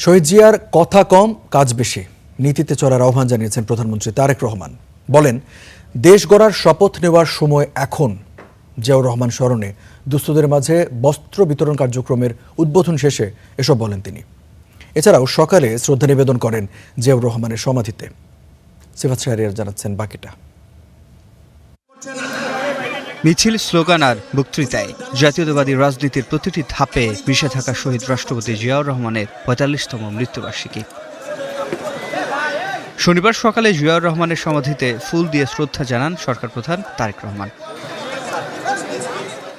শহীদ জিয়ার কথা কম কাজ বেশি নীতিতে চলার আহ্বান জানিয়েছেন প্রধানমন্ত্রী তারেক রহমান। বলেন, দেশ গড়ার শপথ নেওয়ার সময় এখন। জিয়াউর রহমান স্মরণে দুস্থদের মাঝে বস্ত্র বিতরণ কার্যক্রমের উদ্বোধন শেষে এসব বলেন তিনি। এছাড়াও সকালে শ্রদ্ধা নিবেদন করেন জিয়াউর রহমানের সমাধিতে। সিফাত শাহরিয়ার জানাচ্ছেন বাকিটা। মিছিল, স্লোগান আর বক্তৃতায় জাতীয়তাবাদী রাজনীতির প্রতিটি ধাপে মিশে থাকা শহীদ রাষ্ট্রপতি জিয়াউর রহমানের ৪৫তম মৃত্যুবার্ষিকী। শনিবার সকালে জিয়াউর রহমানের সমাধিতে ফুল দিয়ে শ্রদ্ধা জানান সরকার প্রধান তারেক রহমান।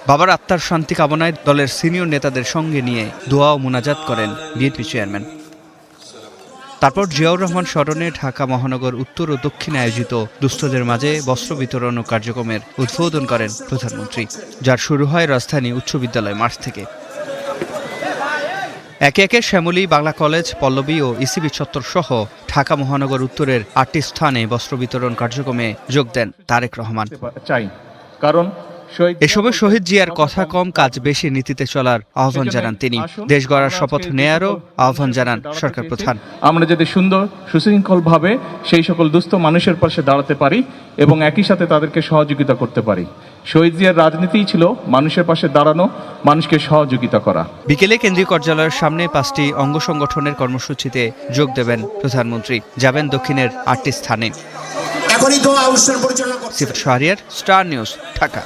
বাবার আত্মার শান্তি কামনায় দলের সিনিয়র নেতাদের সঙ্গে নিয়ে দোয়া ও মোনাজাত করেন বিএনপি চেয়ারম্যান। তারপর জিয়াউর রহমান স্মরণে ঢাকা মহানগর উত্তর ও দক্ষিণে আয়োজিত দুস্থদের মাঝে বস্ত্র বিতরণ ও কার্যক্রমের উদ্বোধন করেন প্রধানমন্ত্রী, যার শুরু হয় রাজধানী উচ্চ বিদ্যালয় মাঠ থেকে। একে একে শ্যামলী, বাংলা কলেজ, পল্লবী ও ইসিবি চত্বর সহ ঢাকা মহানগর উত্তরের ৮টি স্থানে বস্ত্র বিতরণ কার্যক্রমে যোগ দেন তারেক রহমান। এ সময় শহীদ জিয়ার কথা কম কাজ বেশি নীতিতে চলার আহ্বান জানান তিনি। দেশ গড়ার শপথ নেয়ারও আহ্বান জানান সরকার প্রধান। আমরা যাতে সুন্দর সুশৃঙ্খলভাবে সেই সকল দুস্থ মানুষের পাশে দাঁড়াতে পারি এবং একই সাথে তাদেরকে সহযোগিতা করতে পারি। শহীদ জিয়ার রাজনীতিই ছিল মানুষের পাশে দাঁড়ানো, মানুষকে সহযোগিতা করা। বিকেলে কেন্দ্রীয় কার্যালয়ের সামনে 5টি অঙ্গ সংগঠনের কর্মসূচিতে যোগ দেবেন প্রধানমন্ত্রী। যাবেন দক্ষিণের 8টি স্থানে। সিফাত শাহরিয়ার, স্টার নিউজ, ঢাকা।